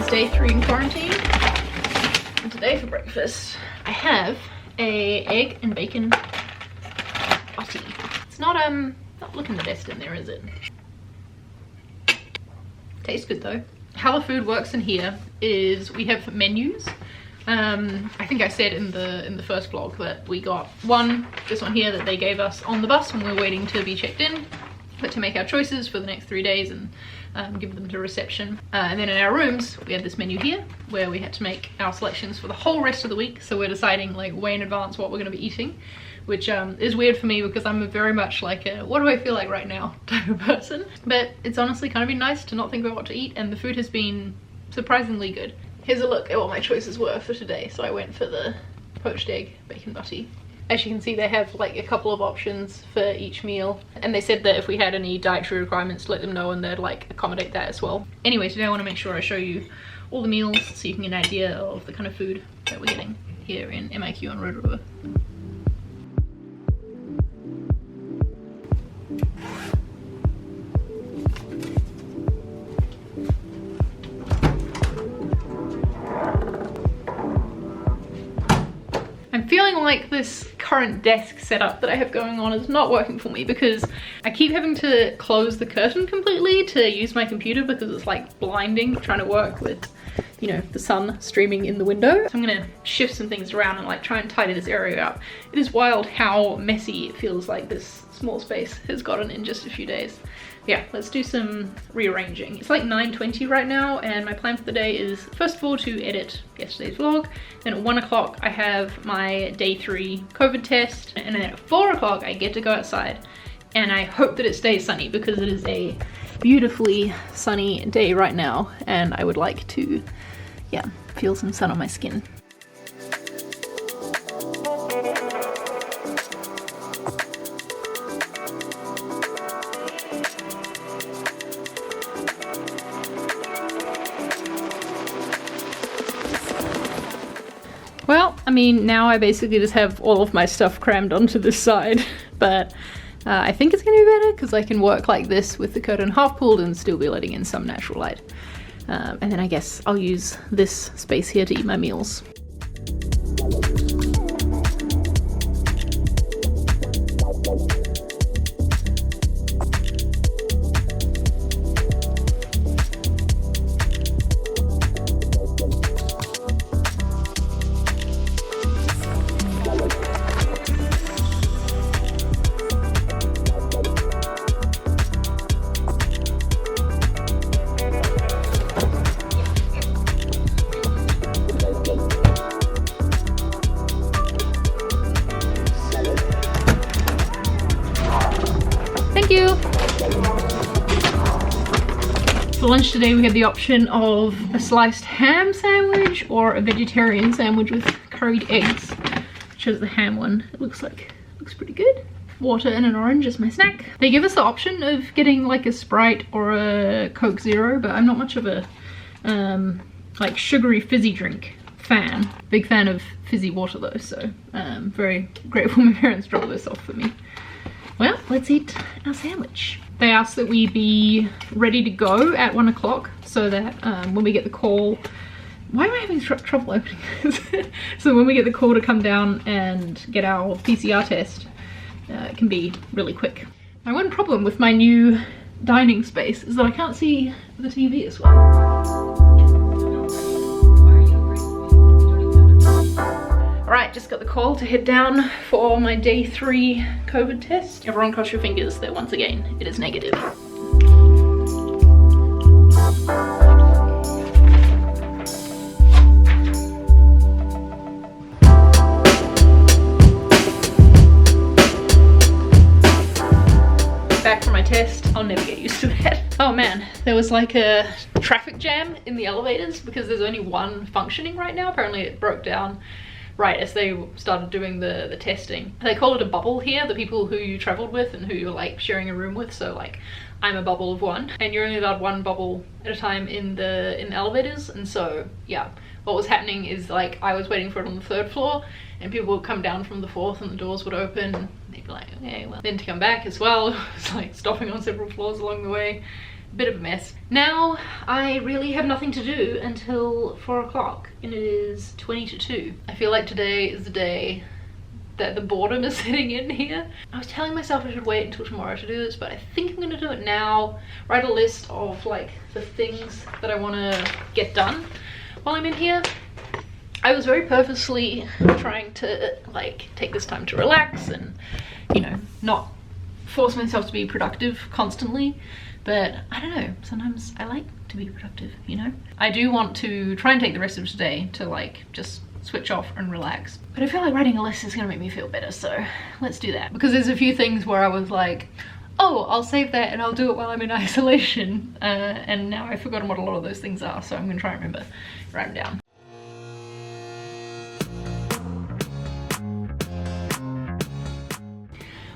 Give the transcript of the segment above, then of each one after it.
is day 3 in quarantine, and today for breakfast I have a egg and bacon butty. It's not looking the best in there, is it? Tastes good though. How the food works in here is we have menus. I think I said in the first vlog that we got this one here that they gave us on the bus when we were waiting to be checked in, but to make our choices for the next 3 days and give them to reception. And then in our rooms we had this menu here where we had to make our selections for the whole rest of the week, so we're deciding like way in advance what we're going to be eating, which is weird for me because I'm very much like a what do I feel like right now type of person. But it's honestly kind of been nice to not think about what to eat, and the food has been surprisingly good. Here's a look at what my choices were for today. So I went for the poached egg bacon butty. As you can see, they have like a couple of options for each meal, and they said that if we had any dietary requirements to let them know and they'd like accommodate that as well. Anyway, today I want to make sure I show you all the meals so you can get an idea of the kind of food that we're getting here in MIQ on Rotorua. I'm feeling like this current desk setup that I have going on is not working for me because I keep having to close the curtain completely to use my computer because it's like blinding trying to work with, you know, the sun streaming in the window. So I'm gonna shift some things around and like try and tidy this area up. It is wild how messy it feels like this small space has gotten in just a few days. Yeah, let's do some rearranging. It's like 9:20 right now, and my plan for the day is first of all to edit yesterday's vlog. Then at 1 o'clock I have my day 3 COVID test, and then at 4 o'clock I get to go outside, and I hope that it stays sunny because it is a beautifully sunny day right now, and I would like to, yeah, feel some sun on my skin. Well, I mean, now I basically just have all of my stuff crammed onto this side, but I think it's gonna be better because I can work like this with the curtain half pulled and still be letting in some natural light. And then I guess I'll use this space here to eat my meals. Thank you! For lunch today we had the option of a sliced ham sandwich or a vegetarian sandwich with curried eggs. Chose the ham one. It looks pretty good. Water and an orange is my snack. They give us the option of getting like a Sprite or a Coke Zero, but I'm not much of a like sugary fizzy drink fan. Big fan of fizzy water though, so very grateful my parents dropped this off for me. Well, let's eat our sandwich. They asked that we be ready to go at 1 o'clock so that when we get the call, why am I having trouble opening this? So when we get the call to come down and get our PCR test, it can be really quick. My one problem with my new dining space is that I can't see the TV as well. Alright, just got the call to head down for my day 3 COVID test. Everyone cross your fingers that once again it is negative. Back from my test, I'll never get used to that. Oh man, there was like a traffic jam in the elevators because there's only one functioning right now. Apparently it broke down right as they started doing the testing. They call it a bubble here, the people who you traveled with and who you're like sharing a room with. So like I'm a bubble of 1, and you're only allowed 1 bubble at a time in the elevators. And so yeah, what was happening is like I was waiting for it on the 3rd floor, and people would come down from the 4th and the doors would open and they'd be like, okay, well. Then to come back as well, it's like stopping on several floors along the way. bit of a mess. Now I really have nothing to do until 4 o'clock and it is 20 to 2. I feel like today is the day that the boredom is sitting in here. I was telling myself I should wait until tomorrow to do this, but I think I'm gonna do it now. Write a list of like the things that I want to get done while I'm in here. I was very purposely trying to like take this time to relax and, you know, not force myself to be productive constantly, but I don't know, sometimes I like to be productive, you know. I do want to try and take the rest of today to like just switch off and relax, but I feel like writing a list is gonna make me feel better, so let's do that. Because there's a few things where I was like, oh, I'll save that and I'll do it while I'm in isolation, and now I've forgotten what a lot of those things are, so I'm gonna try and remember, write them down.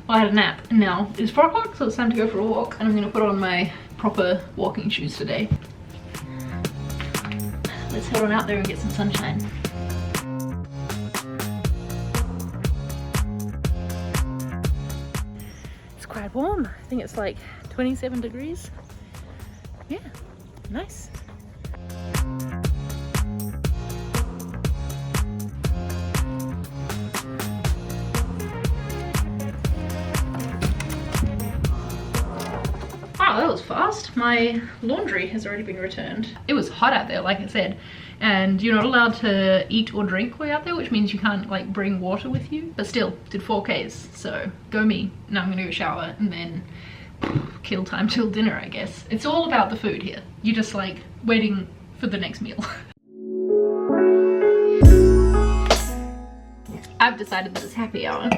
Well, I had a nap and now it's 4 o'clock, so it's time to go for a walk, and I'm gonna put on my proper walking shoes today. Let's head on out there and get some sunshine. It's quite warm. I think it's like 27 degrees. Yeah, nice. Wow, that was fast. My laundry has already been returned. It was hot out there, like I said, and you're not allowed to eat or drink while you're out there, which means you can't like bring water with you, but still did 4Ks, so go me. Now I'm gonna go shower and then kill time till dinner, I guess. It's all about the food here. You're just like waiting for the next meal. I've decided that it's happy hour.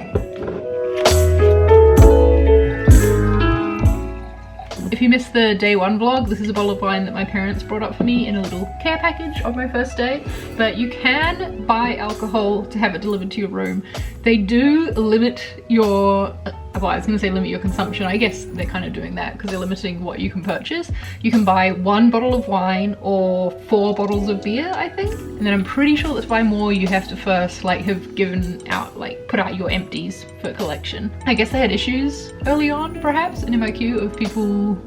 If you missed the day one vlog, this is a bottle of wine that my parents brought up for me in a little care package on my first day. But you can buy alcohol to have it delivered to your room. They do limit your, well, I was gonna say limit your consumption. I guess they're kind of doing that because they're limiting what you can purchase. You can buy 1 bottle of wine or 4 bottles of beer, I think. And then I'm pretty sure that to buy more, you have to first like have given out, like put out your empties for collection. I guess they had issues early on, perhaps, in MIQ of people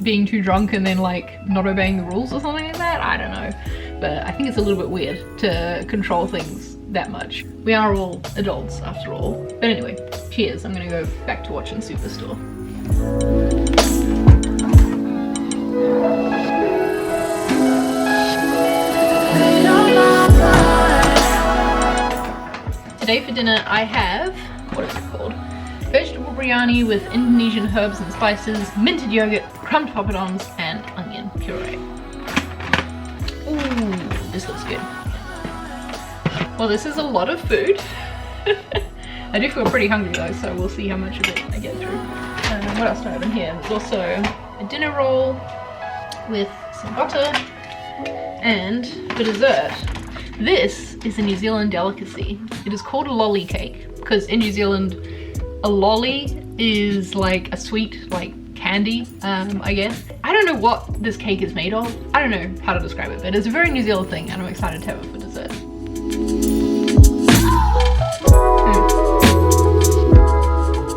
being too drunk and then like not obeying the rules or something like that. I don't know, but I think it's a little bit weird to control things that much. We are all adults after all. But anyway, cheers. I'm gonna go back to watching Superstore. Today for dinner I have, what is it called? Vegetable biryani with Indonesian herbs and spices, minted yogurt, crumbed poppadoms, and onion puree. Ooh, this looks good. Well, this is a lot of food. I do feel pretty hungry though, so we'll see how much of it I get through. What else do I have in here? There's also a dinner roll with some butter, and for dessert, this is a New Zealand delicacy. It is called a lolly cake, because in New Zealand, a lolly is like a sweet, like candy, I guess. I don't know what this cake is made of. I don't know how to describe it, but it's a very New Zealand thing and I'm excited to have it for dessert.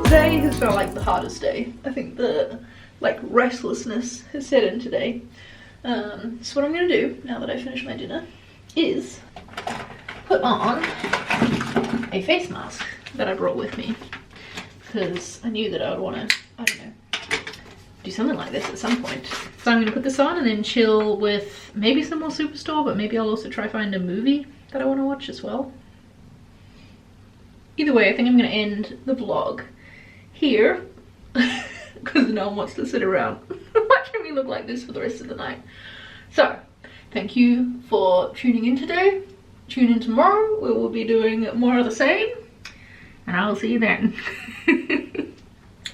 Today has felt like the hardest day. I think the like restlessness has set in today. So what I'm gonna do now that I finish my dinner is put on a face mask that I brought with me, because I knew that I would want to, I don't know, do something like this at some point. So I'm going to put this on and then chill with maybe some more Superstore, but maybe I'll also try find a movie that I want to watch as well. Either way, I think I'm going to end the vlog here, because no one wants to sit around watching me look like this for the rest of the night. So, thank you for tuning in today. Tune in tomorrow, we will be doing more of the same. And I will see you then.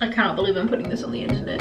I cannot believe I'm putting this on the internet.